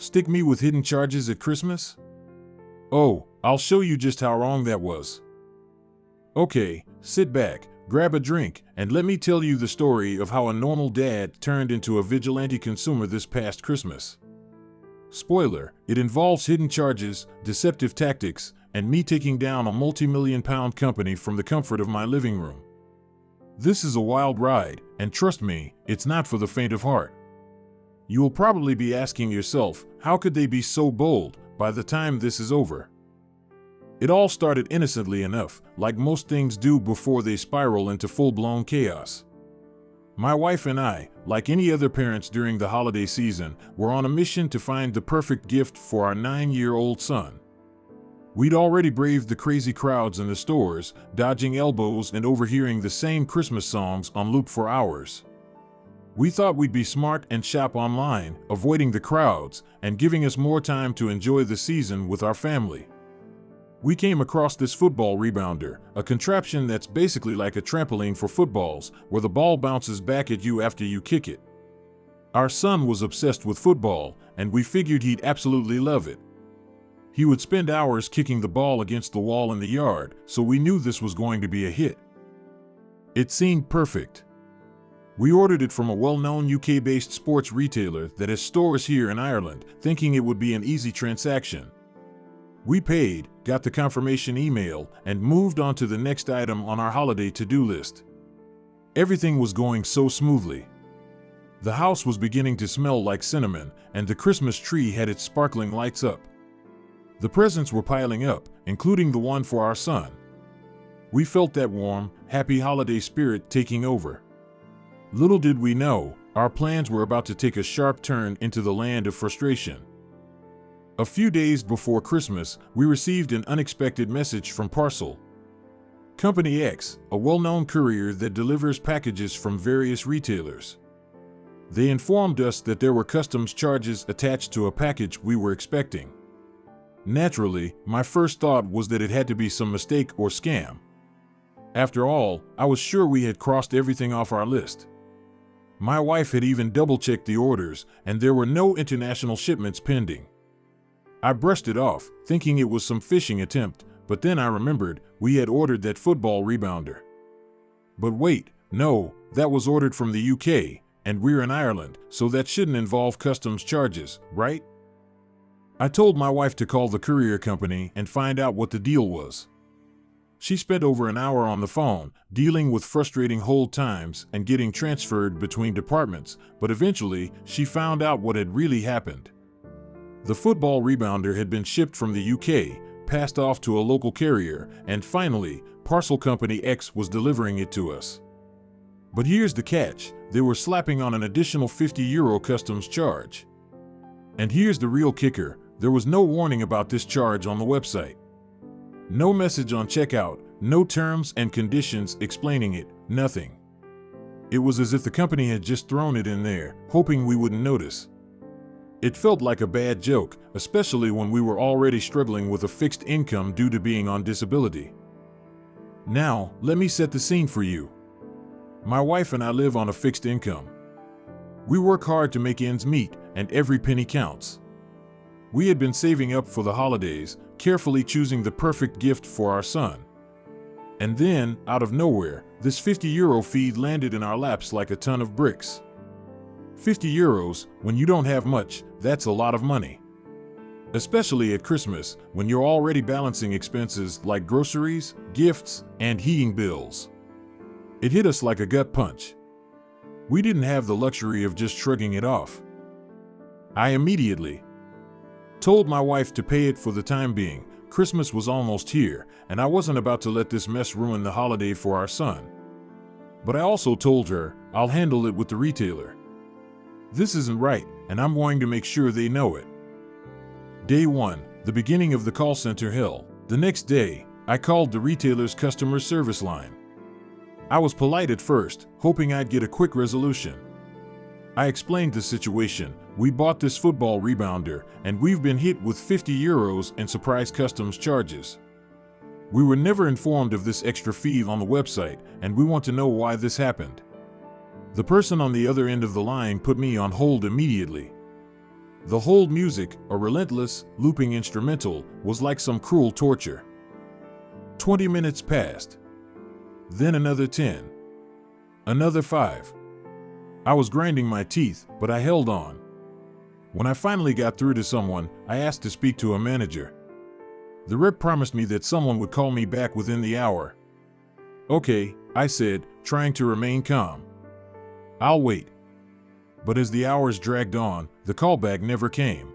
Stick me with hidden charges at Christmas? Oh, I'll show you just how wrong that was. Okay, sit back, grab a drink, and let me tell you the story of how a normal dad turned into a vigilante consumer this past Christmas. Spoiler, it involves hidden charges, deceptive tactics, and me taking down a multi-million-pound company from the comfort of my living room. This is a wild ride, and trust me, it's not for the faint of heart. You will probably be asking yourself, how could they be so bold by the time this is over? It all started innocently enough, like most things do before they spiral into full-blown chaos. My wife and I, like any other parents during the holiday season, were on a mission to find the perfect gift for our 9-year-old son. We'd already braved the crazy crowds in the stores, dodging elbows and overhearing the same Christmas songs on loop for hours. We thought we'd be smart and shop online, avoiding the crowds, and giving us more time to enjoy the season with our family. We came across this football rebounder, a contraption that's basically like a trampoline for footballs, where the ball bounces back at you after you kick it. Our son was obsessed with football, and we figured he'd absolutely love it. He would spend hours kicking the ball against the wall in the yard, so we knew this was going to be a hit. It seemed perfect. We ordered it from a well-known UK-based sports retailer that has stores here in Ireland, thinking it would be an easy transaction. We paid, got the confirmation email, and moved on to the next item on our holiday to-do list. Everything was going so smoothly. The house was beginning to smell like cinnamon, and the Christmas tree had its sparkling lights up. The presents were piling up, including the one for our son. We felt that warm, happy holiday spirit taking over. Little did we know, our plans were about to take a sharp turn into the land of frustration. A few days before Christmas, we received an unexpected message from Parcel Company X, a well-known courier that delivers packages from various retailers. They informed us that there were customs charges attached to a package we were expecting. Naturally, my first thought was that it had to be some mistake or scam. After all, I was sure we had crossed everything off our list. My wife had even double-checked the orders, and there were no international shipments pending. I brushed it off, thinking it was some phishing attempt, but then I remembered we had ordered that football rebounder. But wait, no, that was ordered from the UK, and we're in Ireland, so that shouldn't involve customs charges, right? I told my wife to call the courier company and find out what the deal was. She spent over an hour on the phone, dealing with frustrating hold times and getting transferred between departments, but eventually she found out what had really happened. The football rebounder had been shipped from the UK, passed off to a local carrier, and finally, Parcel Company X was delivering it to us. But here's the catch, they were slapping on an additional €50 customs charge. And here's the real kicker, there was no warning about this charge on the website. No message on checkout, no terms and conditions explaining it, nothing. It was as if the company had just thrown it in there, hoping we wouldn't notice. It felt like a bad joke, especially when we were already struggling with a fixed income due to being on disability. Now, let me set the scene for you. My wife and I live on a fixed income. We work hard to make ends meet, and every penny counts. We had been saving up for the holidays, carefully choosing the perfect gift for our son. And then, out of nowhere, this €50 feed landed in our laps like a ton of bricks. €50, when you don't have much, that's a lot of money. Especially at Christmas, when you're already balancing expenses like groceries, gifts, and heating bills. It hit us like a gut punch. We didn't have the luxury of just shrugging it off. I immediately told my wife to pay it for the time being. Christmas was almost here, and I wasn't about to let this mess ruin the holiday for our son. But I also told her, I'll handle it with the retailer. This isn't right, and I'm going to make sure they know it. Day 1, the beginning of the call center hell. The next day, I called the retailer's customer service line. I was polite at first, hoping I'd get a quick resolution. I explained the situation. We bought this football rebounder, and we've been hit with €50 in surprise customs charges. We were never informed of this extra fee on the website, and we want to know why this happened. The person on the other end of the line put me on hold immediately. The hold music, a relentless, looping instrumental, was like some cruel torture. 20 minutes passed. Then another 10. Another 5. I was grinding my teeth, but I held on. When I finally got through to someone, I asked to speak to a manager. The rep promised me that someone would call me back within the hour. Okay, I said, trying to remain calm. I'll wait. But as the hours dragged on, the callback never came.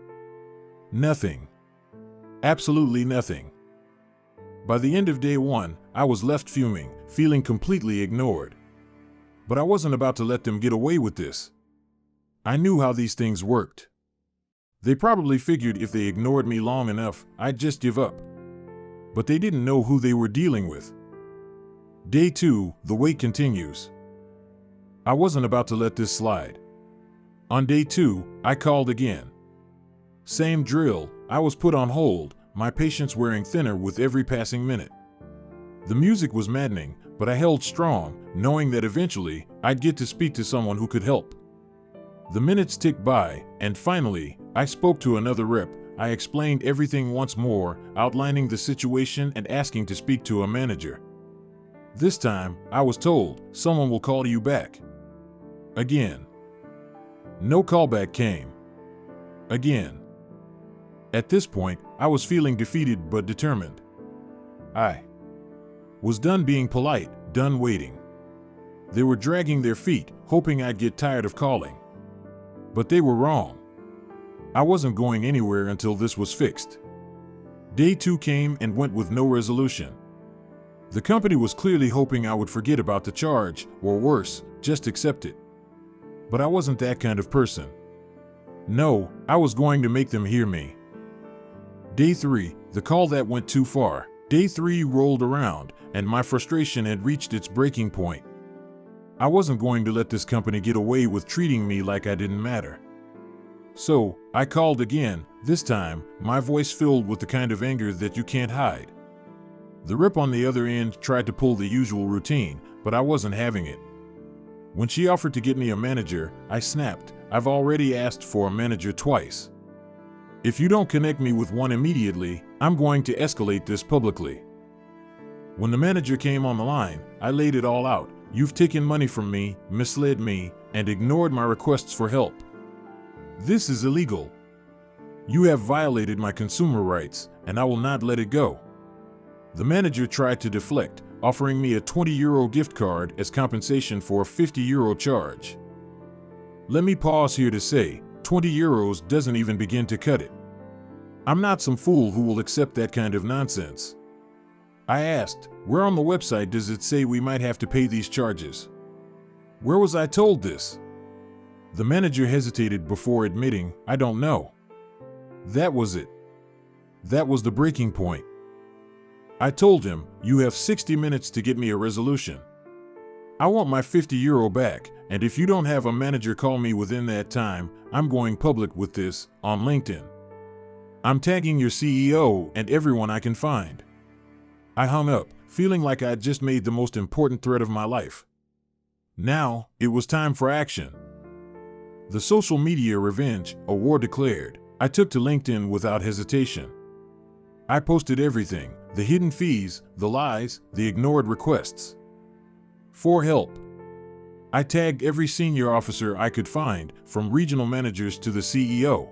Nothing. Absolutely nothing. By the end of day 1, I was left fuming, feeling completely ignored. But I wasn't about to let them get away with this. I knew how these things worked. They probably figured if they ignored me long enough, I'd just give up. But they didn't know who they were dealing with. Day 2, the wait continues. I wasn't about to let this slide. On day 2, I called again. Same drill, I was put on hold, my patience wearing thinner with every passing minute. The music was maddening, but I held strong, knowing that eventually, I'd get to speak to someone who could help. The minutes ticked by, and finally, I spoke to another rep. I explained everything once more, outlining the situation and asking to speak to a manager. This time, I was told, someone will call you back. Again. No callback came. Again. At this point, I was feeling defeated but determined. I was done being polite, done waiting. They were dragging their feet, hoping I'd get tired of calling. But they were wrong. I wasn't going anywhere until this was fixed. Day 2 came and went with no resolution. The company was clearly hoping I would forget about the charge, or worse, just accept it. But I wasn't that kind of person. No, I was going to make them hear me. Day 3, the call that went too far. Day 3 rolled around, and my frustration had reached its breaking point. I wasn't going to let this company get away with treating me like I didn't matter. So, I called again, this time, my voice filled with the kind of anger that you can't hide. The rep on the other end tried to pull the usual routine, but I wasn't having it. When she offered to get me a manager, I snapped, I've already asked for a manager twice. If you don't connect me with one immediately, I'm going to escalate this publicly. When the manager came on the line, I laid it all out. You've taken money from me, misled me, and ignored my requests for help. This is illegal. You have violated my consumer rights, and I will not let it go. The manager tried to deflect, offering me a €20 gift card as compensation for a €50 charge. Let me pause here to say, €20 doesn't even begin to cut it. I'm not some fool who will accept that kind of nonsense. I asked, where on the website does it say we might have to pay these charges? Where was I told this? The manager hesitated before admitting, I don't know. That was it. That was the breaking point. I told him, you have 60 minutes to get me a resolution. I want my €50 back, and if you don't have a manager call me within that time, I'm going public with this, on LinkedIn. I'm tagging your CEO and everyone I can find. I hung up, feeling like I'd just made the most important threat of my life. Now, it was time for action. The Social Media Revenge, a war declared. I took to LinkedIn without hesitation. I posted everything, the hidden fees, the lies, the ignored requests. For help. I tagged every senior officer I could find, from regional managers to the CEO.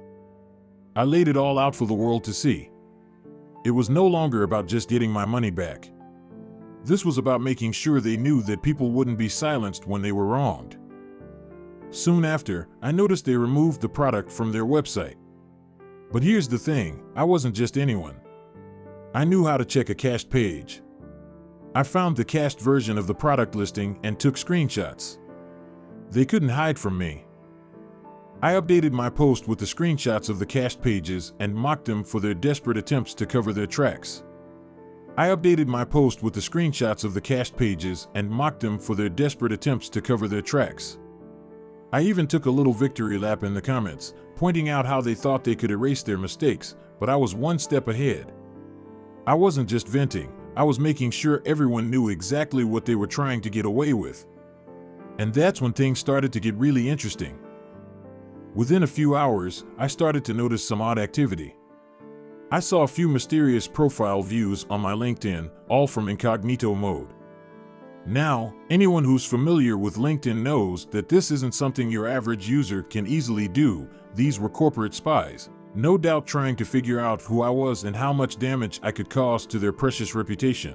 I laid it all out for the world to see. It was no longer about just getting my money back. This was about making sure they knew that people wouldn't be silenced when they were wronged. Soon after, I noticed they removed the product from their website. But here's the thing, I wasn't just anyone. I knew how to check a cached page. I found the cached version of the product listing and took screenshots. They couldn't hide from me. I updated my post with the screenshots of the cached pages and mocked them for their desperate attempts to cover their tracks. I updated my post with the screenshots of the cached pages and mocked them for their desperate attempts to cover their tracks. I even took a little victory lap in the comments, pointing out how they thought they could erase their mistakes, but I was one step ahead. I wasn't just venting, I was making sure everyone knew exactly what they were trying to get away with. And that's when things started to get really interesting. Within a few hours, I started to notice some odd activity. I saw a few mysterious profile views on my LinkedIn, all from incognito mode. Now, anyone who's familiar with LinkedIn knows that this isn't something your average user can easily do. These were corporate spies, no doubt trying to figure out who I was and how much damage I could cause to their precious reputation.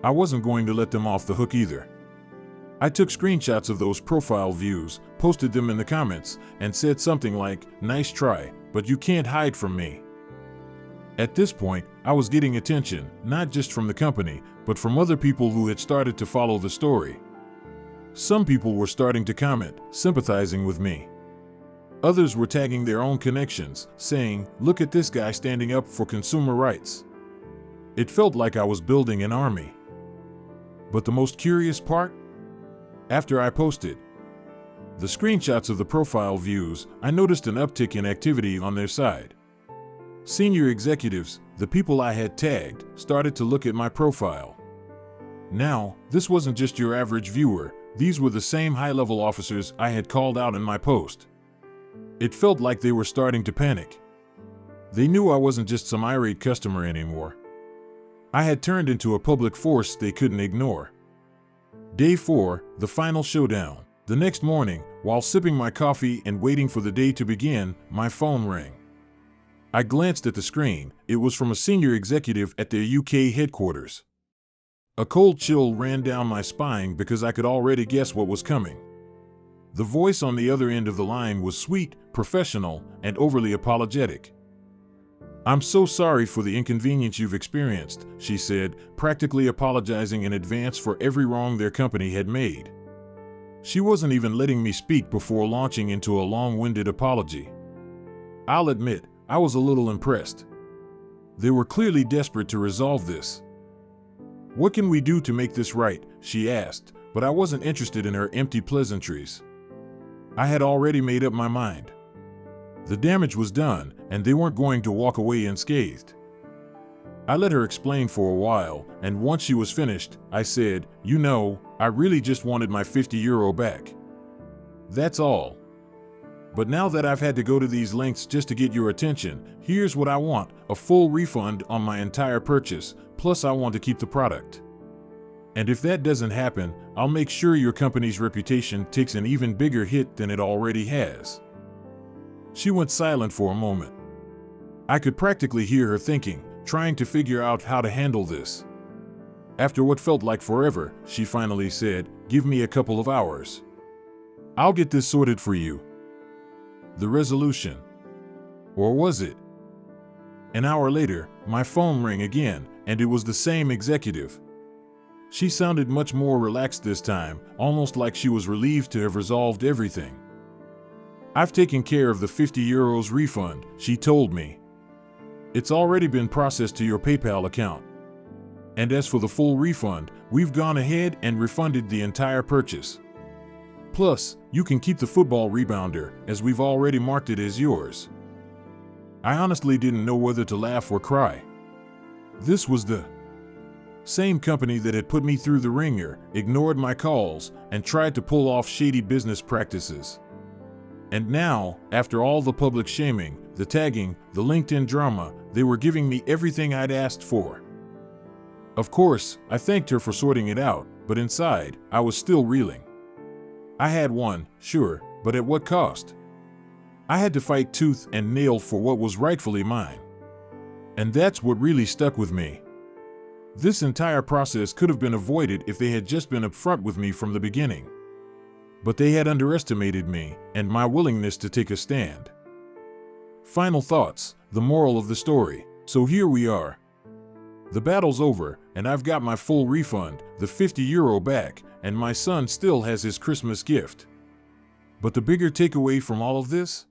I wasn't going to let them off the hook either. I took screenshots of those profile views, posted them in the comments, and said something like, "Nice try, but you can't hide from me." At this point, I was getting attention, not just from the company, but from other people who had started to follow the story. Some people were starting to comment, sympathizing with me. Others were tagging their own connections, saying, "Look at this guy standing up for consumer rights." It felt like I was building an army. But the most curious part? After I posted the screenshots of the profile views, I noticed an uptick in activity on their side. Senior executives, the people I had tagged, started to look at my profile. Now, this wasn't just your average viewer, these were the same high-level officers I had called out in my post. It felt like they were starting to panic. They knew I wasn't just some irate customer anymore. I had turned into a public force they couldn't ignore. Day 4, the final showdown. The next morning, while sipping my coffee and waiting for the day to begin, my phone rang. I glanced at the screen. It was from a senior executive at their UK headquarters. A cold chill ran down my spine because I could already guess what was coming. The voice on the other end of the line was sweet, professional, and overly apologetic. "I'm so sorry for the inconvenience you've experienced," she said, practically apologizing in advance for every wrong their company had made. She wasn't even letting me speak before launching into a long-winded apology. I'll admit, I was a little impressed. They were clearly desperate to resolve this. "What can we do to make this right?" she asked, but I wasn't interested in her empty pleasantries. I had already made up my mind. The damage was done, and they weren't going to walk away unscathed. I let her explain for a while, and once she was finished, I said, "You know, I really just wanted my €50 back. That's all. But now that I've had to go to these lengths just to get your attention, here's what I want: a full refund on my entire purchase, plus I want to keep the product. And if that doesn't happen, I'll make sure your company's reputation takes an even bigger hit than it already has." She went silent for a moment. I could practically hear her thinking, trying to figure out how to handle this. After what felt like forever, she finally said, "Give me a couple of hours. I'll get this sorted for you." The resolution. Or was it? An hour later, my phone rang again, and it was the same executive. She sounded much more relaxed this time, almost like she was relieved to have resolved everything. "I've taken care of the €50 refund," she told me. "It's already been processed to your PayPal account. And as for the full refund, we've gone ahead and refunded the entire purchase. Plus, you can keep the football rebounder, as we've already marked it as yours." I honestly didn't know whether to laugh or cry. This was the same company that had put me through the ringer, ignored my calls, and tried to pull off shady business practices. And now, after all the public shaming, the tagging, the LinkedIn drama, they were giving me everything I'd asked for. Of course, I thanked her for sorting it out, but inside, I was still reeling. I had won, sure, but at what cost? I had to fight tooth and nail for what was rightfully mine. And that's what really stuck with me. This entire process could have been avoided if they had just been upfront with me from the beginning. But they had underestimated me and my willingness to take a stand. Final thoughts, the moral of the story. So here we are. The battle's over, and I've got my full refund, the €50 back, and my son still has his Christmas gift. But the bigger takeaway from all of this?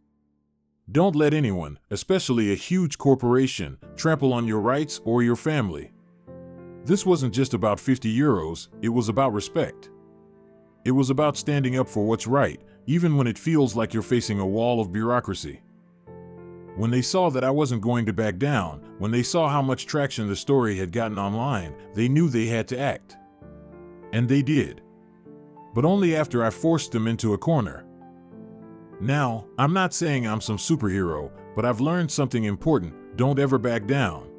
Don't let anyone, especially a huge corporation, trample on your rights or your family. This wasn't just about €50, it was about respect. It was about standing up for what's right, even when it feels like you're facing a wall of bureaucracy. When they saw that I wasn't going to back down, when they saw how much traction the story had gotten online, they knew they had to act. And they did. But only after I forced them into a corner. Now, I'm not saying I'm some superhero, but I've learned something important: don't ever back down.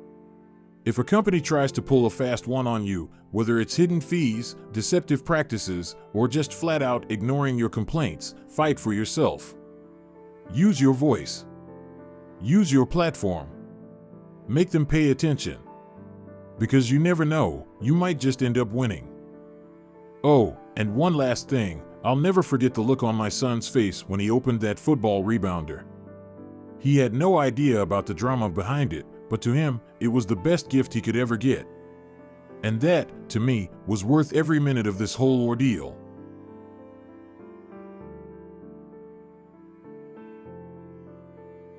If a company tries to pull a fast one on you, whether it's hidden fees, deceptive practices, or just flat out ignoring your complaints, fight for yourself. Use your voice. Use your platform. Make them pay attention. Because you never know, you might just end up winning. Oh, and one last thing, I'll never forget the look on my son's face when he opened that football rebounder. He had no idea about the drama behind it, but to him, it was the best gift he could ever get. And that, to me, was worth every minute of this whole ordeal.